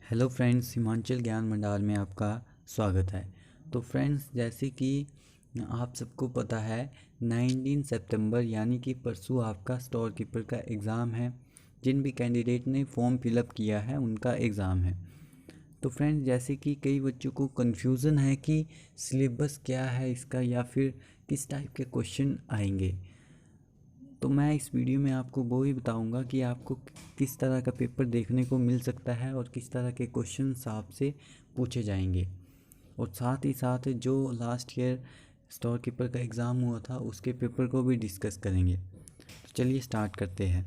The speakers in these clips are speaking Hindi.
हेलो फ्रेंड्स, हिमाचल ज्ञान भंडार में आपका स्वागत है। तो फ्रेंड्स, जैसे कि आप सबको पता है 19 सितंबर यानी कि परसों आपका स्टोर कीपर का एग्ज़ाम है। जिन भी कैंडिडेट ने फॉर्म फिलअप किया है उनका एग्ज़ाम है। तो फ्रेंड्स, जैसे कि कई बच्चों को कन्फ्यूज़न है कि सिलेबस क्या है इसका या फिर किस टाइप के क्वेश्चन आएंगे। तो मैं इस वीडियो में आपको वो ही बताऊंगा कि आपको किस तरह का पेपर देखने को मिल सकता है और किस तरह के क्वेश्चंस आपसे पूछे जाएंगे। और साथ ही साथ जो लास्ट ईयर स्टोर कीपर का एग्ज़ाम हुआ था उसके पेपर को भी डिस्कस करेंगे। तो चलिए स्टार्ट करते हैं।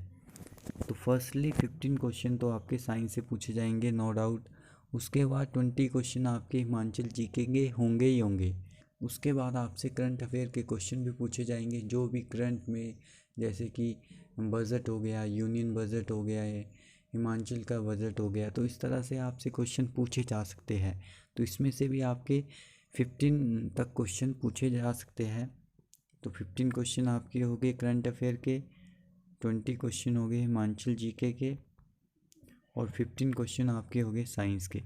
तो फर्स्टली 15 क्वेश्चन तो आपके साइंस से पूछे जाएंगे, नो डाउट। उसके बाद 20 क्वेश्चन आपके हिमाचल जीके के होंगे ही होंगे। उसके बाद आपसे करंट अफेयर के क्वेश्चन भी पूछे जाएंगे, जो भी करंट में, जैसे कि बजट हो गया, यूनियन बजट हो गया है, हिमाचल का बजट हो गया। तो इस तरह से आपसे क्वेश्चन पूछे जा सकते हैं। तो इसमें से भी आपके 15 तक क्वेश्चन पूछे जा सकते हैं। तो 15 क्वेश्चन आपके हो गए करंट अफेयर के, 20 क्वेश्चन हो गए हिमाचल जीके के और 15 क्वेश्चन आपके हो गए साइंस के।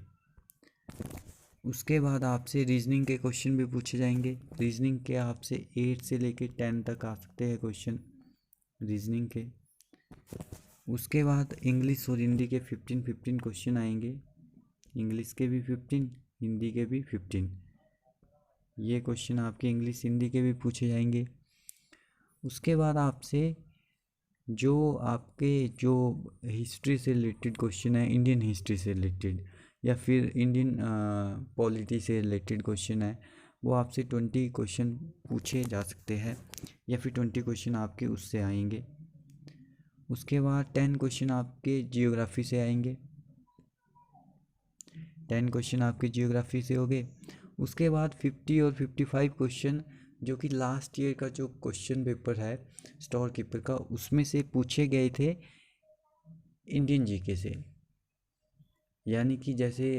उसके बाद आपसे रीजनिंग के क्वेश्चन भी पूछे जाएंगे। रीजनिंग के आपसे 8 से लेकर 10 तक आ सकते हैं क्वेश्चन रीजनिंग के। उसके बाद इंग्लिश और हिंदी के 15 क्वेश्चन आएंगे। इंग्लिश के भी 15, हिंदी के भी 15। ये क्वेश्चन आपके इंग्लिश हिंदी के भी पूछे जाएंगे। उसके बाद आपसे जो हिस्ट्री से रिलेटेड क्वेश्चन है, इंडियन हिस्ट्री से रिलेटेड या फिर इंडियन पॉलिटी से रिलेटेड क्वेश्चन है, वो आपसे 20 क्वेश्चन पूछे जा सकते हैं या फिर 20 क्वेश्चन आपके उससे आएंगे। उसके बाद 10 क्वेश्चन आपके जियोग्राफी से आएंगे। 10 क्वेश्चन आपके जियोग्राफी से हो गए। उसके बाद 50 और 55 क्वेश्चन जो कि लास्ट ईयर का जो क्वेश्चन पेपर है स्टोर कीपर का, उसमें से पूछे गए थे इंडियन जीके से। यानी कि जैसे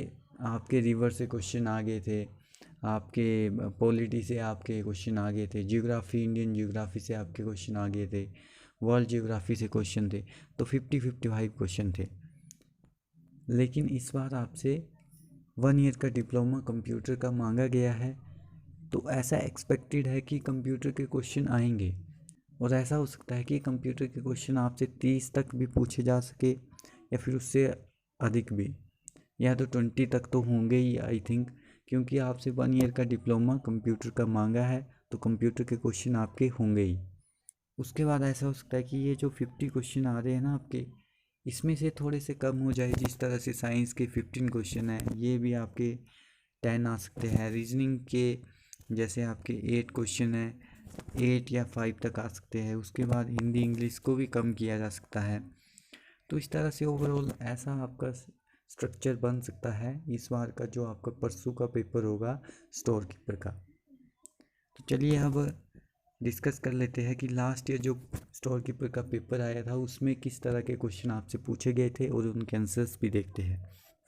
आपके रिवर से क्वेश्चन आ गए थे, आपके पॉलिटी से आपके क्वेश्चन आ गए थे, जियोग्राफी इंडियन जियोग्राफी से आपके क्वेश्चन आ गए थे, वर्ल्ड जियोग्राफी से क्वेश्चन थे। तो 55 क्वेश्चन थे। लेकिन इस बार आपसे 1 ईयर का डिप्लोमा कंप्यूटर का मांगा गया है। तो ऐसा एक्सपेक्टेड है कि कंप्यूटर के क्वेश्चन आएंगे और ऐसा हो सकता है कि कंप्यूटर के क्वेश्चन आपसे 30 तक भी पूछे जा सके या फिर उससे अधिक भी, या तो 20 तक तो होंगे ही आई थिंक, क्योंकि आपसे 1 ईयर का डिप्लोमा कंप्यूटर का मांगा है। तो कंप्यूटर के क्वेश्चन आपके होंगे ही। उसके बाद ऐसा हो सकता है कि ये जो 50 क्वेश्चन आ रहे हैं ना आपके, इसमें से थोड़े से कम हो जाए। जिस तरह से साइंस के 15 क्वेश्चन हैं, ये भी आपके 10 आ सकते हैं। रीजनिंग के जैसे आपके 8 क्वेश्चन हैं, 8 या 5 तक आ सकते हैं। उसके बाद हिंदी इंग्लिश को भी कम किया जा सकता है। तो इस तरह से ओवरऑल ऐसा आपका स्ट्रक्चर बन सकता है इस बार का जो आपका परसों का पेपर होगा स्टोर कीपर का। तो चलिए अब डिस्कस कर लेते हैं कि लास्ट ईयर जो स्टोर कीपर का पेपर आया था उसमें किस तरह के क्वेश्चन आपसे पूछे गए थे और उनके आंसर्स भी देखते हैं।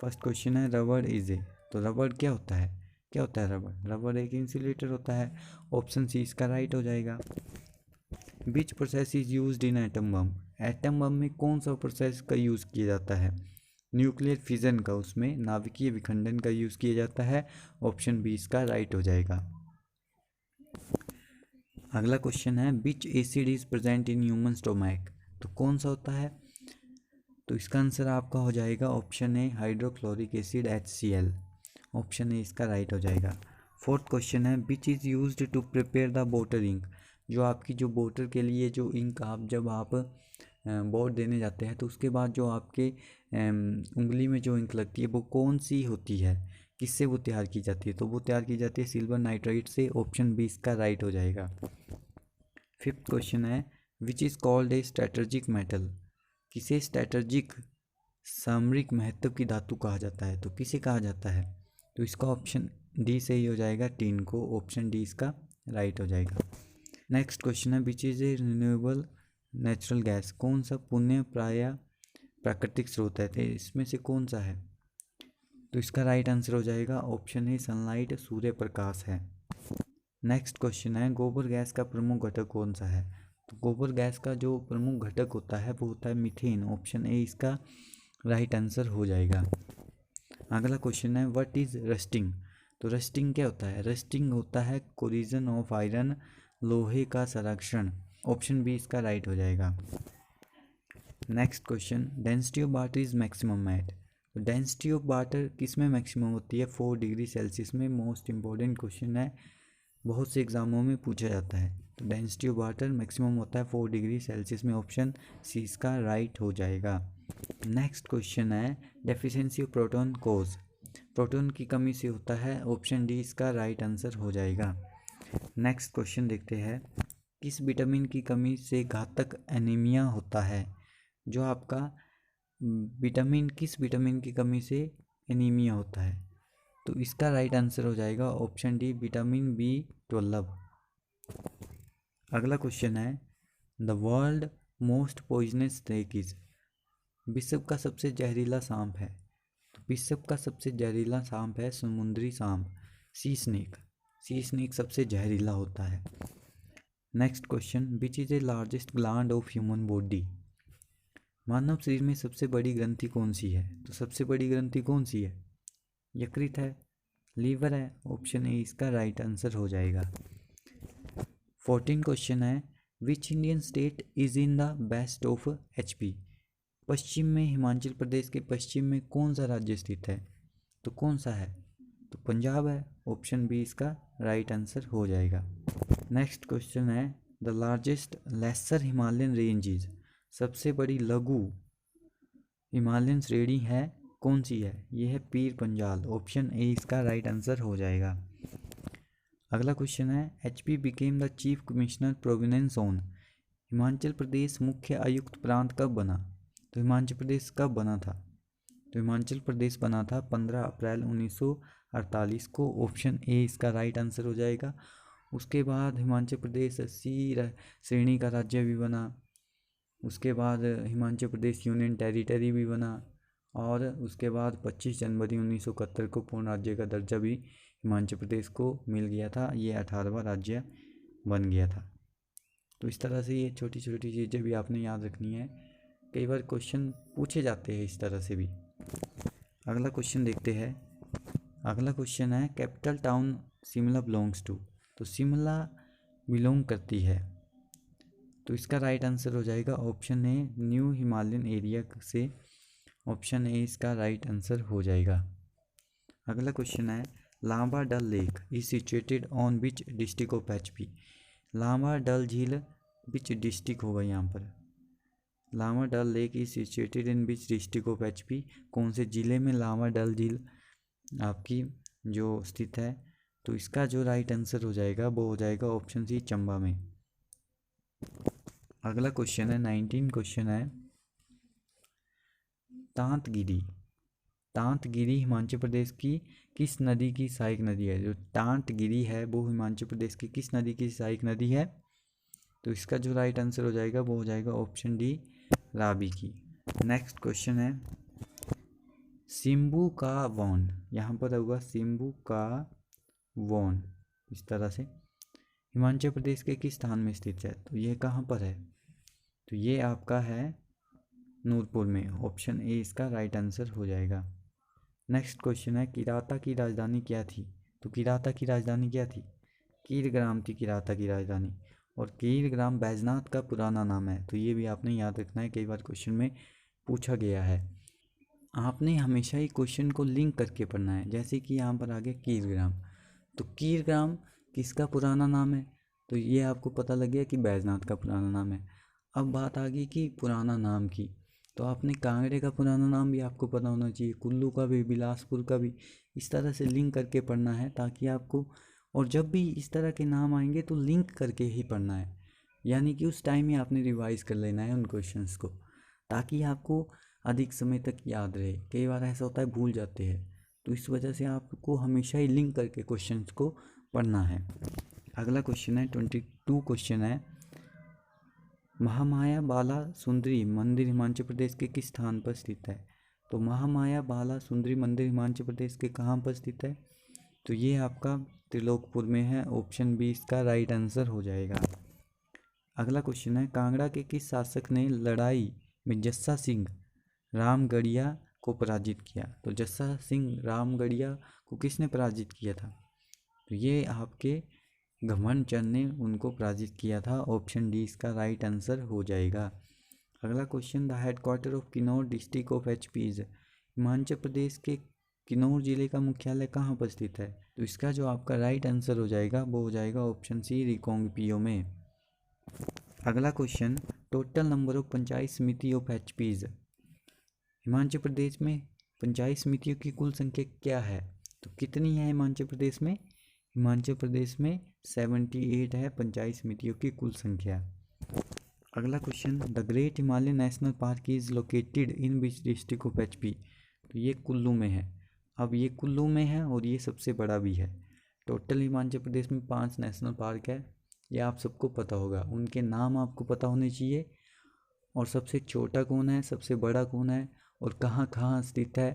फर्स्ट क्वेश्चन है रबड़ इज ए। तो रबड़ क्या होता है? क्या होता है रबड़? रबड़ एक इंसुलेटर होता है। ऑप्शन सी इसका राइट हो जाएगा। Which process is used in atom bomb. Atom bomb में कौन सा प्रोसेस का यूज़ किया जाता है? न्यूक्लियर फिजन का, उसमें नाभिकीय विखंडन का यूज़ किया जाता है। ऑप्शन बी इसका राइट हो जाएगा। अगला क्वेश्चन है विच acid is present in human stomach. तो कौन सा होता है? तो इसका आंसर आपका हो जाएगा option A hydrochloric acid HCl। Option A इसका राइट हो जाएगा। फोर्थ क्वेश्चन है which is used to prepare the voter ink. जो आपकी जो वोटर के लिए जो इंक आप जब आप वोट देने जाते हैं तो उसके बाद जो आपके उंगली में जो इंक लगती है वो कौन सी होती है, किससे वो तैयार की जाती है? तो वो तैयार की जाती है सिल्वर नाइट्राइट से। ऑप्शन बी इसका राइट हो जाएगा। फिफ्थ क्वेश्चन है which is called a strategic metal. किसे स्ट्रेटजिक सामरिक महत्व की धातु कहा जाता है? तो किसे कहा जाता है? तो इसका ऑप्शन डी सही हो जाएगा, टीन को। ऑप्शन डी इसका राइट हो जाएगा। नेक्स्ट क्वेश्चन है which is a renewable natural gas. कौन सा पुण्य प्राय प्राकृतिक स्रोत है? तो इसमें से कौन सा है? तो इसका राइट आंसर हो जाएगा ऑप्शन ए सनलाइट, सूर्य प्रकाश है। नेक्स्ट क्वेश्चन है गोबर गैस का प्रमुख घटक कौन सा है? तो गोबर गैस का जो प्रमुख घटक होता है वो होता है मीथेन। ऑप्शन ए इसका राइट आंसर हो जाएगा। अगला क्वेश्चन है व्हाट इज रस्टिंग। तो रस्टिंग क्या होता है? रस्टिंग होता है कोलिजन ऑफ आयरन, लोहे का संरक्षण। ऑप्शन बी इसका राइट हो जाएगा। Next question, density of water is maximum at. तो डेंसिटी ऑफ वाटर किस में मैक्सिमम होती है? 4 डिग्री सेल्सियस में। मोस्ट इंपॉर्टेंट क्वेश्चन है, बहुत से एग्जामों में पूछा जाता है। तो डेंसिटी ऑफ वाटर मैक्सिमम होता है 4 डिग्री सेल्सियस में। ऑप्शन सी इसका राइट हो जाएगा। नेक्स्ट क्वेश्चन है deficiency of proton cause. Proton की कमी से होता है। ऑप्शन डी इसका राइट आंसर हो जाएगा। नेक्स्ट क्वेश्चन देखते हैं, किस विटामिन की कमी से घातक एनीमिया होता है? जो आपका विटामिन, किस विटामिन की कमी से एनीमिया होता है? तो इसका राइट आंसर हो जाएगा ऑप्शन डी विटामिन B12। अगला क्वेश्चन है the world most poisonous snake is. विश्व का सबसे जहरीला सांप है। तो विश्व का सबसे जहरीला सांप है समुद्री सांप, सी स्नेक। सी स्नेक सबसे जहरीला होता है। Next question, which is the largest gland of human body. मानव शरीर में सबसे बड़ी ग्रंथि कौन सी है? तो सबसे बड़ी ग्रंथि कौन सी है? यकृत है, लीवर है। ऑप्शन ए इसका राइट आंसर हो जाएगा। 14 क्वेश्चन है which Indian state is in the best of HP। पश्चिम में, हिमाचल प्रदेश के पश्चिम में कौन सा राज्य स्थित है? तो कौन सा है? तो पंजाब है। ऑप्शन बी इसका राइट आंसर हो जाएगा। नेक्स्ट क्वेश्चन है the largest lesser Himalayan ranges. सबसे बड़ी लघु हिमालयन श्रेणी है कौन सी है? ये है पीर पंजाल। ऑप्शन ए इसका राइट आंसर हो जाएगा। अगला क्वेश्चन है HP became the chief commissioner province on. Himachal Pradesh मुख्य आयुक्त प्रांत कब बना? तो हिमाचल प्रदेश कब बना था? तो हिमाचल प्रदेश बना था 15 अप्रैल 1948 को। ऑप्शन ए इसका राइट आंसर हो जाएगा। उसके बाद हिमाचल प्रदेश C श्रेणी का राज्य भी बना। उसके बाद हिमाचल प्रदेश यूनियन टेरिटरी भी बना। और उसके बाद 25 जनवरी 1971 को पूर्ण राज्य का दर्जा भी हिमाचल प्रदेश को मिल गया था। ये 18वां राज्य बन गया था। तो इस तरह से ये छोटी छोटी चीज़ें भी आपने याद रखनी है, कई बार क्वेश्चन पूछे जाते हैं इस तरह से भी। अगला क्वेश्चन देखते हैं। अगला क्वेश्चन है capital town Shimla belongs to. तो शिमला बिलोंग करती है, तो इसका राइट आंसर हो जाएगा option A new Himalayan area से। ऑप्शन ए इसका राइट आंसर हो जाएगा। अगला क्वेश्चन है Lamba Dal lake is situated on which district of HP। Lamba Dal झील विच डिस्ट्रिक्ट होगा यहाँ पर? Lamba Dal lake is situated in which district of HP। कौन से ज़िले में लांबा डल झील आपकी जो स्थित है? तो इसका जो राइट आंसर हो जाएगा वो हो जाएगा ऑप्शन सी चंबा में। अगला क्वेश्चन है 19 क्वेश्चन है तांतगिरी। तांतगिरी हिमाचल प्रदेश की किस नदी की सहायक नदी है? जो तांतगिरी है वो हिमाचल प्रदेश की किस नदी की सहायक नदी है? तो इसका जो राइट आंसर हो जाएगा वो हो जाएगा ऑप्शन डी रावी की। नेक्स्ट क्वेश्चन है सिम्बू का वॉन। यहाँ पर होगा सिम्बू का वॉन इस तरह से। हिमाचल प्रदेश के किस स्थान में स्थित है? तो ये कहाँ पर है? तो ये आपका है नूरपुर में। ऑप्शन ए इसका राइट आंसर हो जाएगा। नेक्स्ट क्वेश्चन है किराता की राजधानी क्या थी? तो किराता की राजधानी क्या थी? कीरग्राम थी किराता की राजधानी। और कीरग्राम बैजनाथ का पुराना नाम है। तो ये भी आपने याद रखना है, कई बार क्वेश्चन में पूछा गया है। आपने हमेशा ही क्वेश्चन को लिंक करके पढ़ना है। जैसे कि यहाँ पर आ गया कीरग्राम, तो कीरग्राम किसका पुराना नाम है? तो ये आपको पता लग गया कि बैजनाथ का पुराना नाम है। अब बात आ गई कि पुराना नाम की, तो आपने कांगड़े का पुराना नाम भी आपको पता होना चाहिए, कुल्लू का भी, बिलासपुर का भी। इस तरह से लिंक करके पढ़ना है ताकि आपको, और जब भी इस तरह के नाम आएंगे तो लिंक करके ही पढ़ना है, यानी कि उस टाइम ही आपने रिवाइज कर लेना है उन क्वेश्चंस को, ताकि आपको अधिक समय तक याद रहे। कई बार ऐसा होता है भूल जाते हैं, तो इस वजह से आपको हमेशा ही लिंक करके क्वेश्चंस को पढ़ना है। अगला क्वेश्चन है 22 क्वेश्चन है महामाया बाला सुंदरी मंदिर हिमाचल प्रदेश के किस स्थान पर स्थित है? तो महामाया बाला सुंदरी मंदिर हिमाचल प्रदेश के कहाँ पर स्थित है? तो ये आपका त्रिलोकपुर में है। ऑप्शन बी इसका राइट आंसर हो जाएगा। अगला क्वेश्चन है कांगड़ा के किस शासक ने लड़ाई में जस्सा सिंह रामगढ़िया को पराजित किया? तो जस्सा सिंह रामगढ़िया को किसने पराजित किया था? तो ये आपके घमंड चंद ने उनको पराजित किया था। ऑप्शन डी इसका राइट आंसर हो जाएगा। अगला question, the headquarter of Kinnaur district of HP is? Himachal Pradesh के किन्नौर जिले का मुख्यालय कहाँ पर स्थित है? तो इसका जो आपका राइट आंसर हो जाएगा वो हो जाएगा ऑप्शन सी, रिकांगपिओ में। अगला question, total number of panchayat समिति ऑफ एचपी इज? हिमाचल प्रदेश में पंचायत समितियों की कुल संख्या क्या है? तो कितनी है हिमाचल प्रदेश में? हिमाचल प्रदेश में 78 है पंचायत समितियों की कुल संख्या। अगला question, the great Himalayan national park is located in which district of HP? तो ये कुल्लू में है। अब ये कुल्लू में है और ये सबसे बड़ा भी है। टोटल हिमाचल प्रदेश में 5 नेशनल पार्क है, ये आप सबको पता होगा, उनके नाम आपको पता होने चाहिए, और सबसे छोटा कौन है, सबसे बड़ा कौन है, और कहाँ कहाँ स्थित है,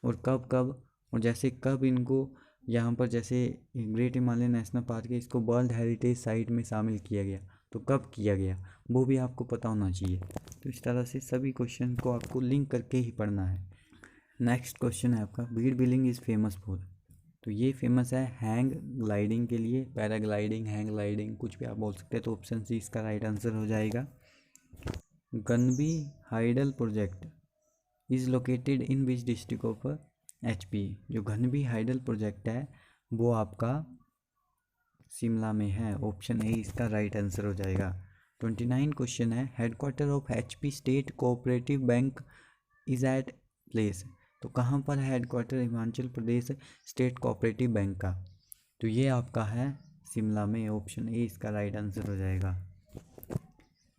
और कब कब, और जैसे कब इनको यहाँ पर, जैसे ग्रेट हिमालयन नेशनल पार्क है, इसको वर्ल्ड हेरिटेज साइट में शामिल किया गया, तो कब किया गया वो भी आपको पता होना चाहिए। तो इस तरह से सभी क्वेश्चन को आपको लिंक करके ही पढ़ना है। नेक्स्ट क्वेश्चन है आपका, Bir Billing is famous for? तो ये फेमस है हैंग ग्लाइडिंग के लिए, पैराग्लाइडिंग, हैंग ग्लाइडिंग, कुछ भी आप बोल सकते हैं। तो ऑप्शन सी इसका राइट आंसर हो जाएगा। Ganvi hydel project is located in which district of HP? जो घनबी हाइडल प्रोजेक्ट है वो आपका शिमला में है। ऑप्शन ए इसका राइट आंसर हो जाएगा। 29 क्वेश्चन है, headquarter of HP state cooperative bank is at place? तो कहाँ पर है headquarter Himachal Pradesh state cooperative bank का? तो ये आपका है शिमला में। ऑप्शन ए इसका राइट आंसर हो जाएगा।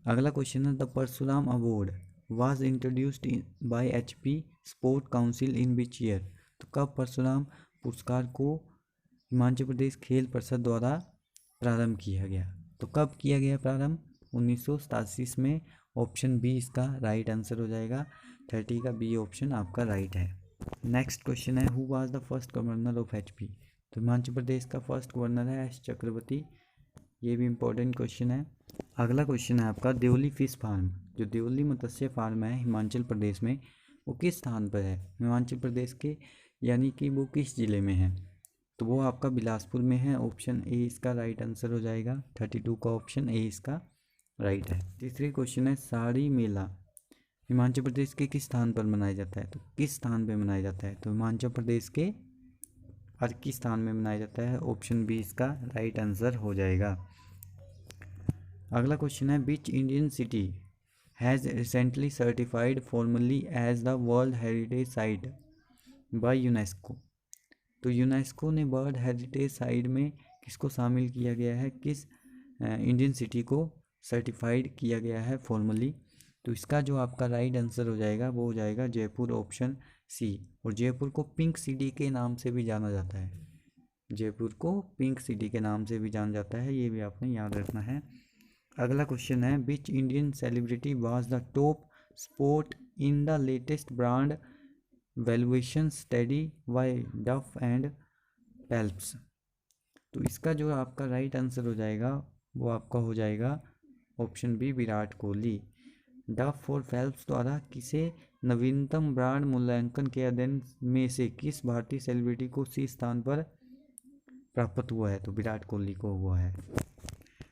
अगला क्वेश्चन है, the Parshuram award was introduced by HP sport council in which year? तो कब परशुराम पुरस्कार को हिमाचल प्रदेश खेल परिषद द्वारा प्रारंभ किया गया? तो कब किया गया प्रारंभ? 1987 में। ऑप्शन बी इसका राइट आंसर हो जाएगा। 30 का बी ऑप्शन आपका राइट है। नेक्स्ट क्वेश्चन है, who was the first governor of HP? तो हिमाचल प्रदेश का फर्स्ट गवर्नर है एस चक्रवर्ती। ये भी इम्पोर्टेंट क्वेश्चन है। अगला क्वेश्चन है आपका, देवली फिश फार्म, जो देवली मत्स्य फार्म है हिमाचल प्रदेश में, वो किस स्थान पर है हिमाचल प्रदेश के, यानी कि वो किस ज़िले में है? तो वो आपका बिलासपुर में है। ऑप्शन ए इसका राइट आंसर हो जाएगा। 32 का ऑप्शन ए इसका राइट है। तीसरी क्वेश्चन है, साड़ी मेला हिमाचल प्रदेश के किस स्थान पर मनाया जाता है? तो किस स्थान पर मनाया जाता है? तो हिमाचल प्रदेश के अर्की स्थान में मनाया जाता है। ऑप्शन बी इसका राइट आंसर हो जाएगा। अगला क्वेश्चन है, which Indian city has recently certified formally as the world heritage site by UNESCO? तो यूनेस्को ने वर्ल्ड हेरिटेज साइट में किसको शामिल किया गया है, किस इंडियन सिटी को सर्टिफाइड किया गया है फॉर्मली? तो इसका जो आपका राइट आंसर हो जाएगा वो हो जाएगा जयपुर, ऑप्शन सी। और जयपुर को पिंक सिटी के नाम से भी जाना जाता है। जयपुर को पिंक सिटी के नाम से भी जाना जाता है, ये भी आपने याद रखना है। अगला क्वेश्चन है, which Indian celebrity was the top sport in the latest brand valuation study bye डफ एंड फेल्प्स? तो इसका जो आपका राइट आंसर हो जाएगा वो आपका हो जाएगा ऑप्शन बी, विराट कोहली। डफ और फेल्प्स द्वारा किसे नवीनतम ब्रांड मूल्यांकन के अध्ययन में से किस भारतीय सेलिब्रिटी को सी स्थान पर प्राप्त हुआ है? तो विराट कोहली को हुआ है।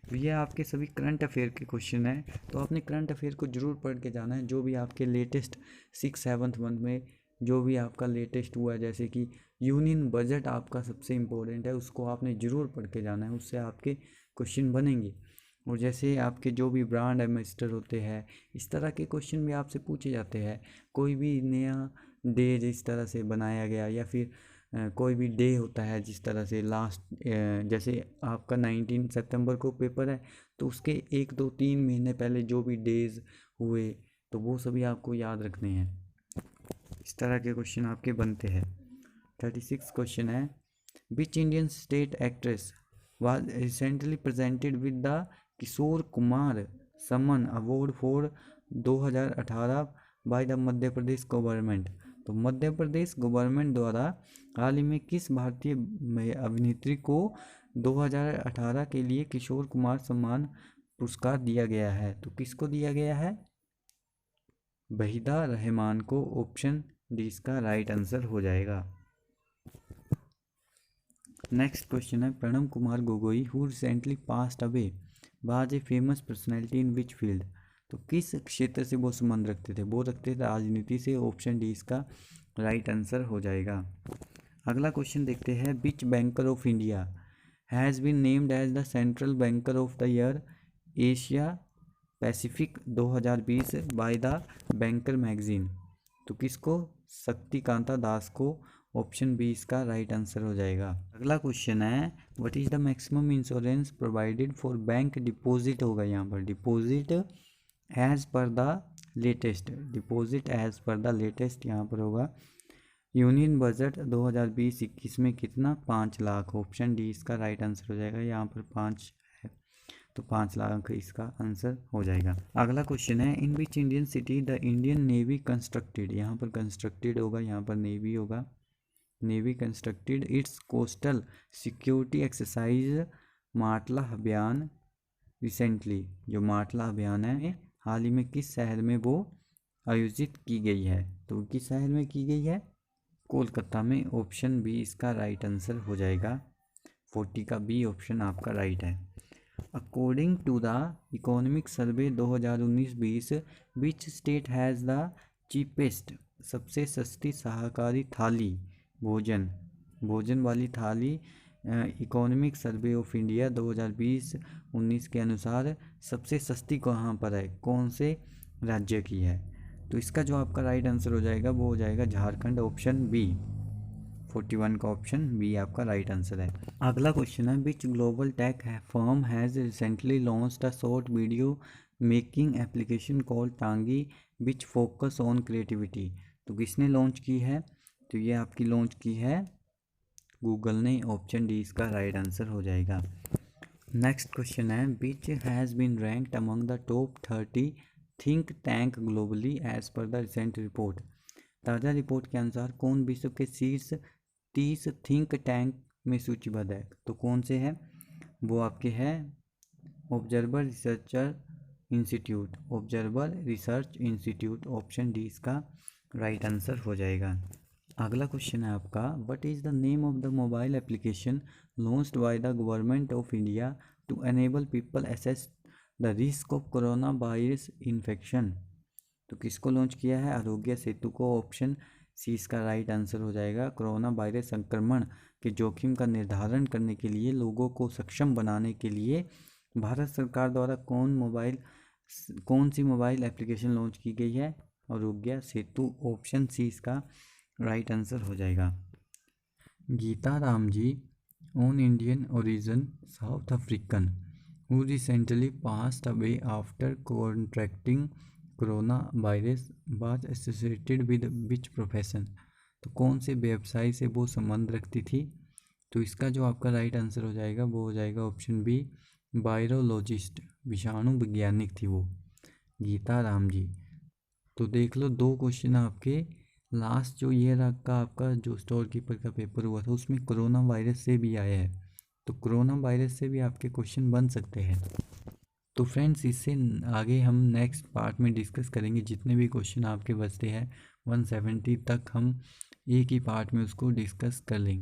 तो ये आपके सभी करंट अफेयर के क्वेश्चन हैं, तो आपने करंट अफेयर को जरूर पढ़ के जाना है। जो भी आपके लेटेस्ट 6-7 मंथ में जो भी आपका लेटेस्ट हुआ है, जैसे कि यूनियन बजट आपका सबसे इम्पोर्टेंट है, उसको आपने ज़रूर पढ़ के जाना है, उससे आपके क्वेश्चन बनेंगे। और जैसे आपके जो भी ब्रांड एम्बेसडर होते हैं, इस तरह के क्वेश्चन भी आपसे पूछे जाते हैं। कोई भी नया डे जिस तरह से बनाया गया, या फिर कोई भी डे होता है जिस तरह से लास्ट, जैसे आपका 19 सितंबर को पेपर है, तो उसके 1-2-3 महीने पहले जो भी डेज हुए तो वो सभी आपको याद रखने हैं। इस तरह के क्वेश्चन आपके बनते हैं। 36 क्वेश्चन है, which Indian state actress was recently presented with the Kishore Kumar Samman award for 2018 by the Madhya Pradesh government? तो मध्य प्रदेश गवर्नमेंट द्वारा हाल ही में किस भारतीय अभिनेत्री को 2018 के लिए किशोर कुमार सम्मान पुरस्कार दिया गया है? तो किसको दिया गया है? वहीदा रहमान को। ऑप्शन डी इसका राइट आंसर हो जाएगा। नेक्स्ट क्वेश्चन है, Pranab Kumar Gogoi who recently passed away was a famous personality in which field. तो किस क्षेत्र से वो संबंध रखते थे? वो रखते थे राजनीति से। ऑप्शन डी इसका राइट आंसर हो जाएगा। अगला क्वेश्चन देखते हैं, which banker of India has been named as the central banker of the year Asia Pacific 2020 by the banker magazine. तो किसको? शक्तिकांता दास को। ऑप्शन बी इसका राइट आंसर हो जाएगा। अगला क्वेश्चन है, what is the maximum insurance provided for bank deposit होगा यहाँ पर। Deposit as per the latest, deposit as per the latest यहाँ पर होगा। यूनियन बजट 2020-21 में कितना? 5 लाख। ऑप्शन डी इसका राइट आंसर हो जाएगा। यहाँ पर 5 है तो 5 लाख इसका आंसर हो जाएगा। अगला क्वेश्चन है, in which Indian city the Indian navy constructed. यहाँ पर कंस्ट्रक्टेड होगा, यहाँ पर नेवी होगा। Navy constructed its coastal security exercise Matla Abhiyan recently. जो माटला अभियान है हाल ही में किस शहर में वो आयोजित की गई है? तो किस शहर में की गई है? कोलकाता में। ऑप्शन बी इसका राइट आंसर हो जाएगा। 40 का बी ऑप्शन आपका राइट है। According to the economic survey 2019-20 which state has the cheapest, सबसे सस्ती शाकाहारी थाली भोजन वाली थाली इकोनॉमिक सर्वे ऑफ इंडिया 2020-19 के अनुसार सबसे सस्ती कहाँ पर है? कौन से राज्य की है? तो इसका जो आपका राइट आंसर हो जाएगा वो हो जाएगा झारखंड। ऑप्शन बी 41 का ऑप्शन बी आपका राइट आंसर है। अगला क्वेश्चन है, which global tech firm has recently launched a short video making application called Tangi which focus on creativity. तो किसने लॉन्च की है? तो ये आपकी लॉन्च की है गूगल ने। ऑप्शन डी इसका राइट आंसर हो जाएगा। नेक्स्ट क्वेश्चन है, which has been ranked among the top 30 think tank globally as per the recent report. ताज़ा रिपोर्ट के अनुसार कौन विश्व के शीर्ष 30 थिंक टैंक में सूचीबद्ध है? तो कौन से हैं? वो आपके हैं observer research institute. Option D इसका राइट आंसर हो जाएगा। अगला क्वेश्चन है आपका, what is the name of the mobile application launched by the government of India to enable people assess the risk of corona virus infection. तो किसको लॉन्च किया है? आरोग्य सेतु को। ऑप्शन सी इसका राइट आंसर हो जाएगा। कोरोना वायरस संक्रमण के जोखिम का निर्धारण करने के लिए लोगों को सक्षम बनाने के लिए भारत सरकार द्वारा कौन सी मोबाइल एप्लीकेशन लॉन्च की गई है? आरोग्य सेतु। ऑप्शन सी इसका राइट आंसर हो जाएगा। Geeta Ram ji on Indian origin South African who recently passed away after contracting corona virus was associated with which profession. तो कौन से व्यवसाय से वो संबंध रखती थी? तो इसका जो आपका राइट आंसर हो जाएगा वो हो जाएगा ऑप्शन बी वायरोलॉजिस्ट। विषाणु वैज्ञानिक थी वो गीता राम जी। तो देख लो 2 क्वेश्चन आपके लास्ट जो ये रखा आपका जो स्टोर कीपर का पेपर हुआ था उसमें कोरोना वायरस से भी आया है। तो कोरोना वायरस से भी आपके क्वेश्चन बन सकते हैं। तो फ्रेंड्स इससे आगे हम नेक्स्ट पार्ट में डिस्कस करेंगे। जितने भी क्वेश्चन आपके बचते हैं 170 तक हम एक ही पार्ट में उसको डिस्कस कर लेंगे।